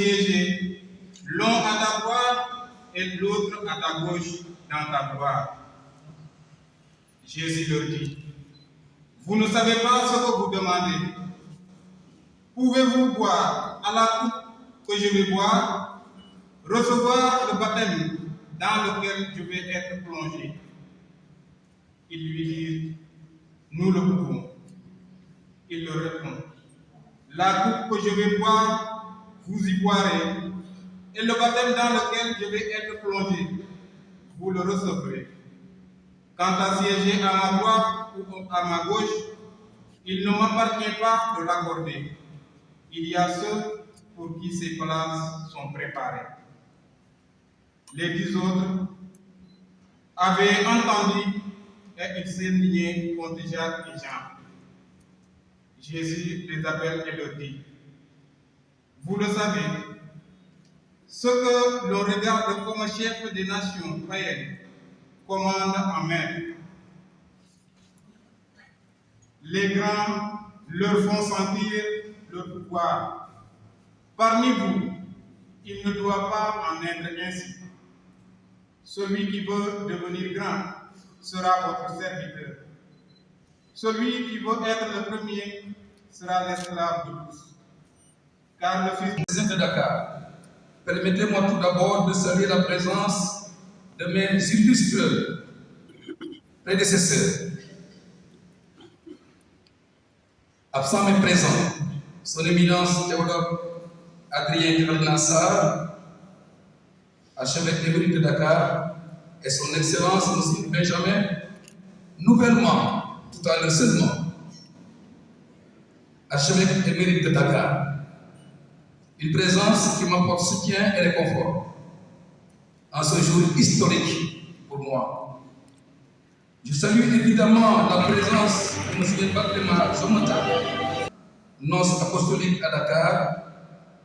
siéger l'un à ta droite et l'autre à ta gauche dans ta gloire. Jésus leur dit, vous ne savez pas ce que vous demandez. Pouvez-vous boire à la coupe que je vais boire, recevoir le baptême dans lequel je vais être plongé? Ils lui disent, nous le pouvons. Il leur répond, la coupe que je vais boire, vous y boirez, et le baptême dans lequel je vais être plongé, vous le recevrez. Quant à siéger à ma droite ou à ma gauche, il ne m'appartient pas de l'accorder. Il y a ceux pour qui ces places sont préparées. Les 10 autres avaient entendu et ils s'indignaient contre Jacques et Jean. Jésus les appelle et leur dit, vous le savez, ce que l'on regarde comme chef des nations païennes commande en maître. Les grands leur font sentir leur pouvoir. Parmi vous, il ne doit pas en être ainsi. Celui qui veut devenir grand sera votre serviteur. Celui qui veut être le premier sera l'esclave de tous. Car le Fils de Dakar, permettez-moi tout d'abord de saluer la présence de mes illustres prédécesseurs. Absent mais présent, son éminence Théodore Adrien Kalnassar, archevêque émérite de Dakar, et son excellence M. Benjamin, nouvellement, tout à l'heure seulement, archevêque émérite de Dakar. Une présence qui m'apporte soutien et réconfort en ce jour historique pour moi. Je salue évidemment la présence de M. Barthéma Zomota, nonce apostolique à Dakar,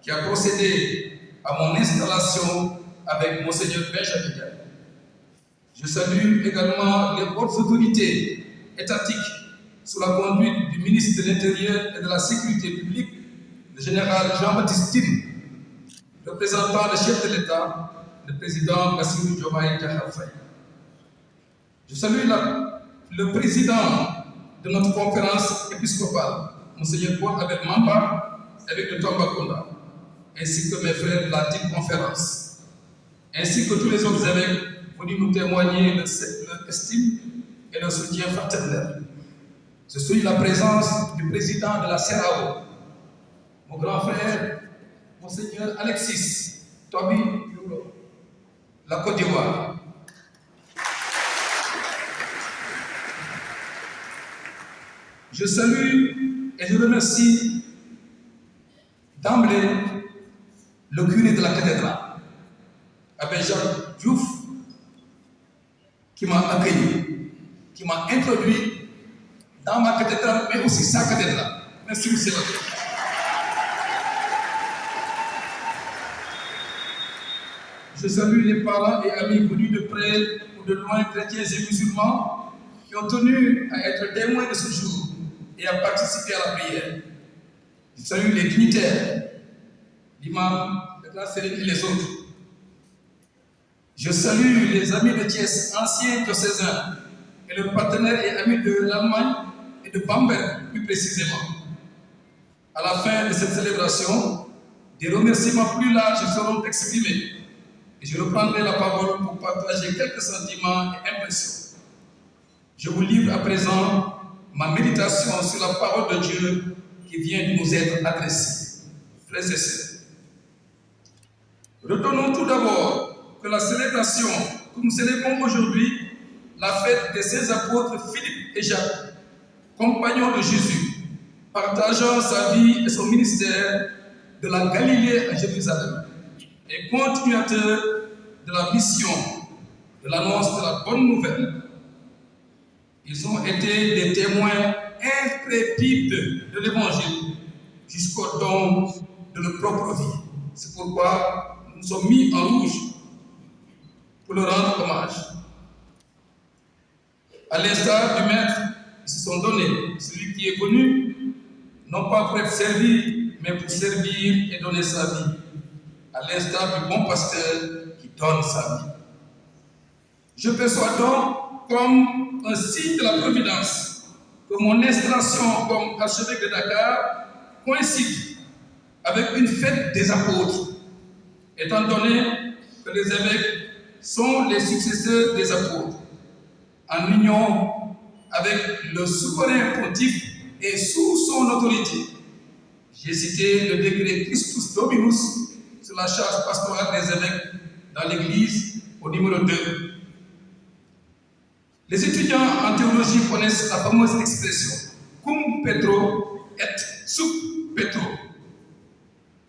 qui a procédé à mon installation avec Monseigneur Benjamin Diagne. Je salue également les hautes autorités étatiques sous la conduite du ministre de l'Intérieur et de la Sécurité publique, le général Jean-Baptiste Tine, représentant le chef de l'État, le président Bassirou Diomaye Diakhar Faye. Je salue le président de notre conférence épiscopale, Monseigneur Paul Abel Mamba, évêque de Tambacounda, ainsi que mes frères de la dite conférence, ainsi que tous les autres évêques venus nous témoigner de leur estime et leur soutien fraternel. Je suis la présence du président de la CERAO, mon grand frère, Monseigneur Alexis Toby Louro, la Côte d'Ivoire. Je salue et je remercie d'emblée le curé de la cathédrale, Abbé Jacques Diouf, qui m'a accueilli, qui m'a introduit dans ma cathédrale, mais aussi sa cathédrale. Merci, monsieur. Je salue les parents et amis venus de près ou de loin, chrétiens et musulmans, qui ont tenu à être témoins de ce jour et à participer à la prière. Je salue les dignitaires, l'imam, le grand sérine et les autres. Je salue les amis de Thiès, anciens diocésains, et leurs partenaires et amis de l'Allemagne et de Bamberg, plus précisément. À la fin de cette célébration, des remerciements plus larges seront exprimés. Et je reprendrai la parole pour partager quelques sentiments et impressions. Je vous livre à présent ma méditation sur la parole de Dieu qui vient de nous être adressée. Frères et sœurs, retenons tout d'abord que la célébration que nous célébrons aujourd'hui, la fête des saints apôtres Philippe et Jacques, compagnons de Jésus, partageant sa vie et son ministère de la Galilée à Jérusalem, et continuateur de la mission de l'annonce de la bonne nouvelle. Ils ont été des témoins intrépides de l'Évangile jusqu'au don de leur propre vie. C'est pourquoi nous sommes mis en rouge pour leur rendre hommage. À l'instar du Maître, ils se sont donnés, celui qui est venu, non pas pour être servi, mais pour servir et donner sa vie. à l'instar du bon pasteur qui donne sa vie. Je perçois donc comme un signe de la providence que mon installation comme archevêque de Dakar coïncide avec une fête des apôtres, étant donné que les évêques sont les successeurs des apôtres, en union avec le souverain pontife et sous son autorité. J'ai cité le décret Christus Dominus sur la charge pastorale des évêques dans l'Église au numéro 2. Les étudiants en théologie connaissent la fameuse expression cum Petro et sub Petro.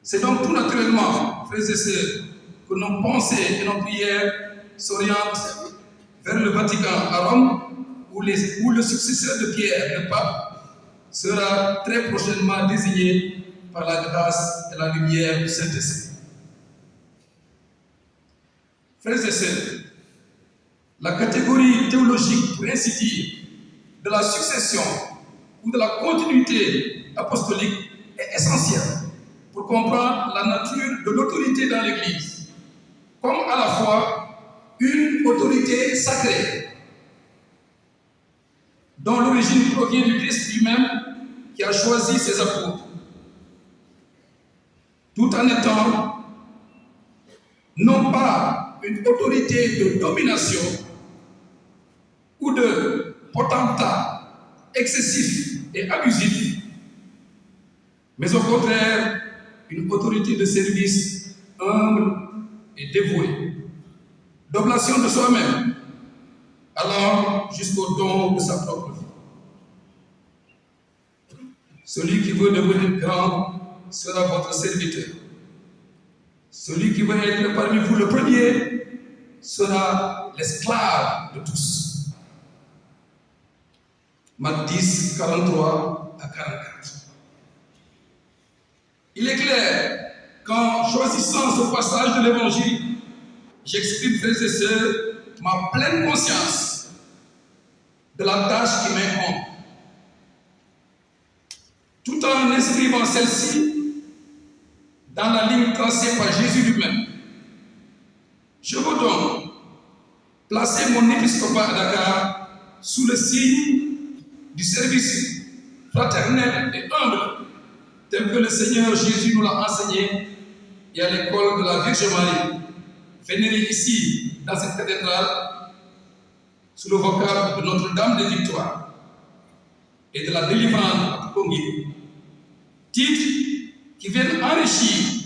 C'est donc tout naturellement, frères et sœurs, que nos pensées et nos prières s'orientent vers le Vatican à Rome, où le successeur de Pierre, le pape, sera très prochainement désigné par la grâce et la lumière du Saint-Esprit. Frères et sœurs, la catégorie théologique, pour ainsi dire, de la succession ou de la continuité apostolique est essentielle pour comprendre la nature de l'autorité dans l'Église, comme à la fois une autorité sacrée, dont l'origine provient du Christ lui-même qui a choisi ses apôtres, tout en étant non pas une autorité de domination ou de potentat excessif et abusif, mais au contraire une autorité de service humble et dévouée, d'oblation de soi-même, allant jusqu'au don de sa propre vie. Celui qui veut devenir grand sera votre serviteur. Celui qui veut être parmi vous le premier sera l'esclave de tous. Matthieu 10, 43 à 44. Il est clair qu'en choisissant ce passage de l'Évangile, j'exprime, frères et sœurs, ma pleine conscience de la tâche qui m'incombe, tout en inscrivant celle-ci dans la ligne tracée par Jésus lui-même. Je veux donc placer mon épiscopat à Dakar sous le signe du service fraternel et humble, tel que le Seigneur Jésus nous l'a enseigné et à l'école de la Vierge Marie, vénérée ici, dans cette cathédrale, sous le vocable de Notre-Dame de Victoire et de la délivrante à Congi. Titres qui viennent enrichir,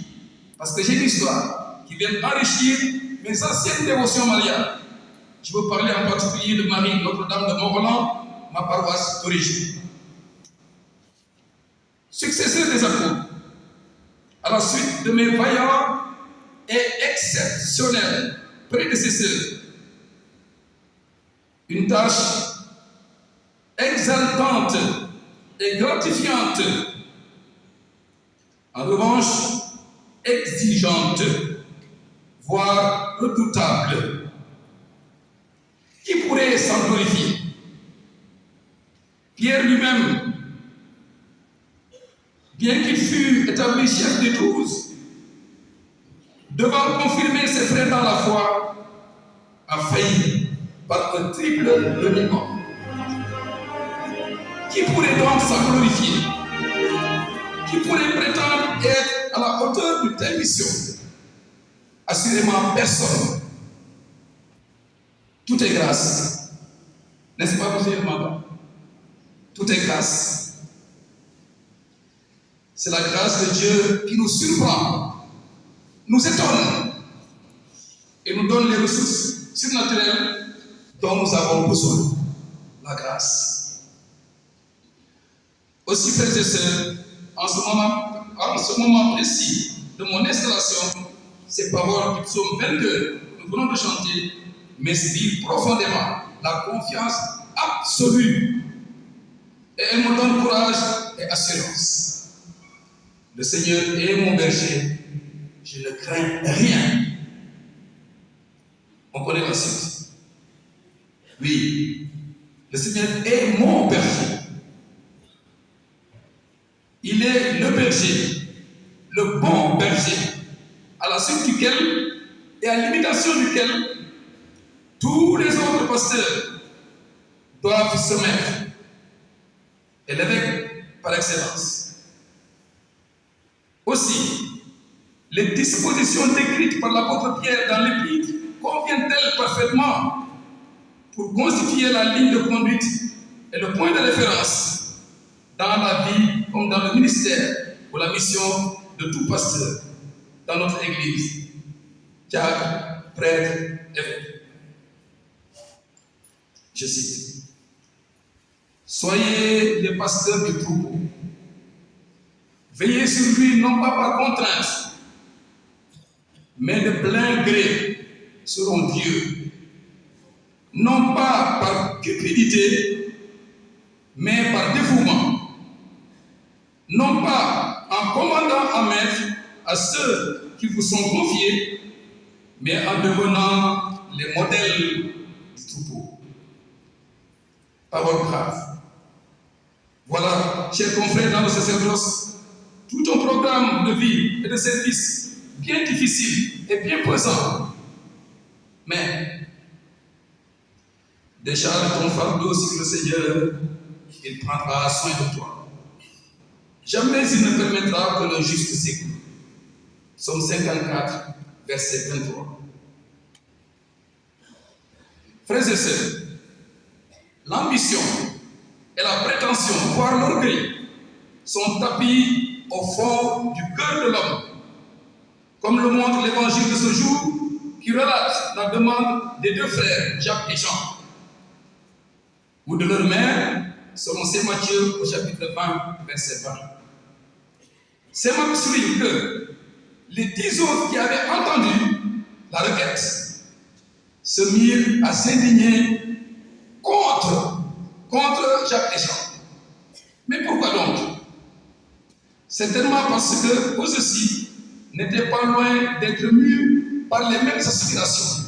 parce que j'ai une histoire, qui viennent enrichir mes anciennes dévotions mariales. Je veux parler en particulier de Marie Notre-Dame de Mont-Roland, ma paroisse d'origine. Successeur des apôtres, à la suite de mes vaillants et exceptionnels prédécesseurs, une tâche exaltante et gratifiante, en revanche exigeante, voire redoutable. Qui pourrait s'en glorifier? Pierre lui-même, bien qu'il fût établi chef des 12, devant confirmer ses frères dans la foi, a failli par un triple reniement. Qui pourrait donc s'en glorifier? Qui pourrait prétendre être à la hauteur d'une telle mission? Assurément personne. Tout est grâce. N'est-ce pas, monsieur le mandat? Tout est grâce. C'est la grâce de Dieu qui nous surprend, nous étonne et nous donne les ressources surnaturelles dont nous avons besoin. La grâce. Aussi, frères et sœurs, en ce moment précis de mon installation, ces paroles du psaume 22 que nous venons de chanter m'inspirent profondément la confiance absolue et elles me donnent courage et assurance. Le Seigneur est mon berger, je ne crains rien. On connaît la suite. Oui, le Seigneur est mon berger. Il est le berger, le bon berger, à la la suite duquel et à l'imitation duquel tous les autres pasteurs doivent se mettre, et l'évêque par excellence. Aussi, les dispositions décrites par l'apôtre Pierre dans l'Épître conviennent-elles parfaitement pour constituer la ligne de conduite et le point de référence dans la vie comme dans le ministère ou la mission de tout pasteur dans notre Église, diacre, prêtre, évêque. Je cite: soyez les pasteurs du troupeau. Veillez sur lui non pas par contrainte, mais de plein gré selon Dieu, non pas par cupidité, mais par dévouement, non pas en commandant à maître à ceux qui vous sont confiés, mais en devenant les modèles du troupeau. Parole grave. Voilà, chers confrères dans le sacerdoce, tout un programme de vie et de service bien difficile et bien pesant. Mais décharge ton fardeau sur le Seigneur, il prendra soin de toi. Jamais il ne permettra que le juste s'écoule. Psaume 54, verset 23. Frères et sœurs, l'ambition et la prétention, voire l'orgueil, sont tapis au fond du cœur de l'homme, comme le montre l'évangile de ce jour qui relate la demande des deux frères, Jacques et Jean, ou de leur mère, selon Saint Matthieu au chapitre 20, verset 20. Saint Marc souligne que les 10 autres qui avaient entendu la requête se mirent à s'indigner contre Jacques et Jean. Mais pourquoi donc? Certainement parce que eux aussi n'étaient pas loin d'être mus par les mêmes aspirations.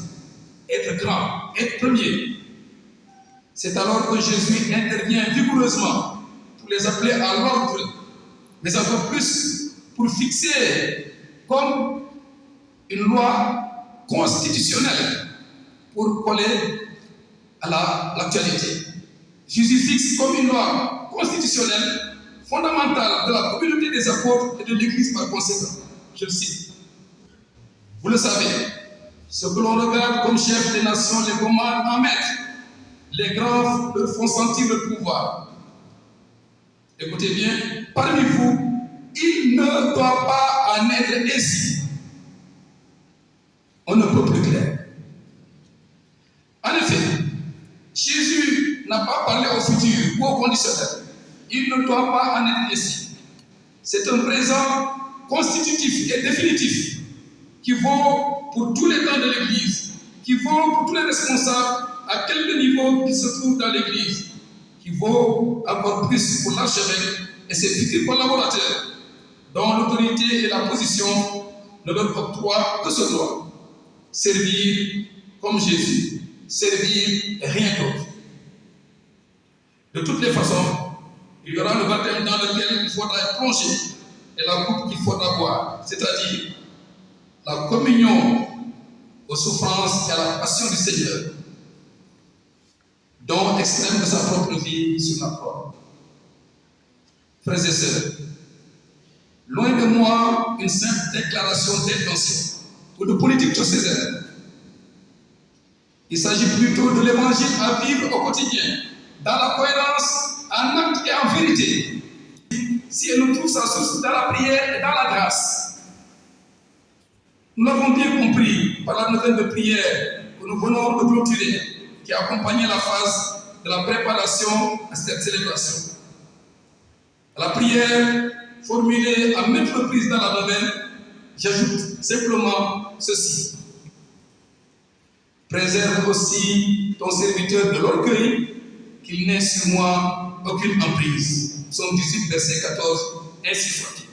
Être grand, être premier. C'est alors que Jésus intervient vigoureusement pour les appeler à l'ordre, mais encore plus pour fixer comme une loi constitutionnelle pour coller à l'actualité. Jésus fixe comme une loi constitutionnelle fondamentale de la communauté des apôtres et de l'Église par conséquent. Je le cite. Vous le savez, ce que l'on regarde comme chef des nations les commande en maître. Les grands leur font sentir le pouvoir. Écoutez bien, parmi vous, il ne doit pas en être ainsi. On ne peut plus clair. En effet, Jésus n'a pas parlé au futur ou au conditionnel. Il ne doit pas en être ainsi. C'est un présent constitutif et définitif qui vaut pour tous les temps de l'Église, qui vaut pour tous les responsables à quelque niveau qu'ils se trouvent dans l'Église, qui vaut encore plus pour l'archevêque et ses futurs collaborateurs, dont l'autorité et la position ne leur octroient que ce droit. Servir comme Jésus, servir et rien d'autre. De toutes les façons, il y aura le baptême dans lequel il faudra être plongé et la coupe qu'il faudra boire, c'est-à-dire la communion aux souffrances et à la passion du Seigneur, don extrême de sa propre vie sur la croix. Frères et sœurs, loin de moi une simple déclaration d'intention ou de politique diocésaine. Il s'agit plutôt de l'évangile à vivre au quotidien, dans la cohérence, en acte et en vérité, si elle nous trouve sa source dans la prière et dans la grâce. Nous l'avons bien compris par la nouvelle de prière que nous venons de clôturer, qui a accompagné la phase de la préparation à cette célébration. À la prière formulée à maintes reprises dans la neuvaine, j'ajoute simplement ceci. Préserve aussi ton serviteur de l'orgueil, qu'il n'ait sur moi aucune emprise. Psaume 18, verset 14, ainsi soit-il.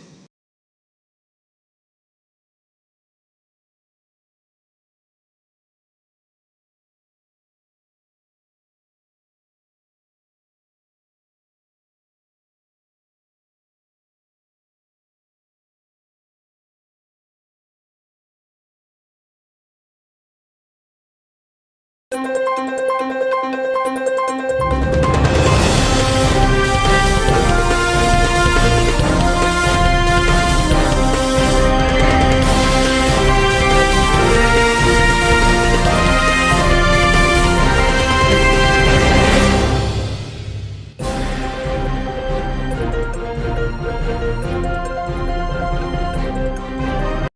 Thank you.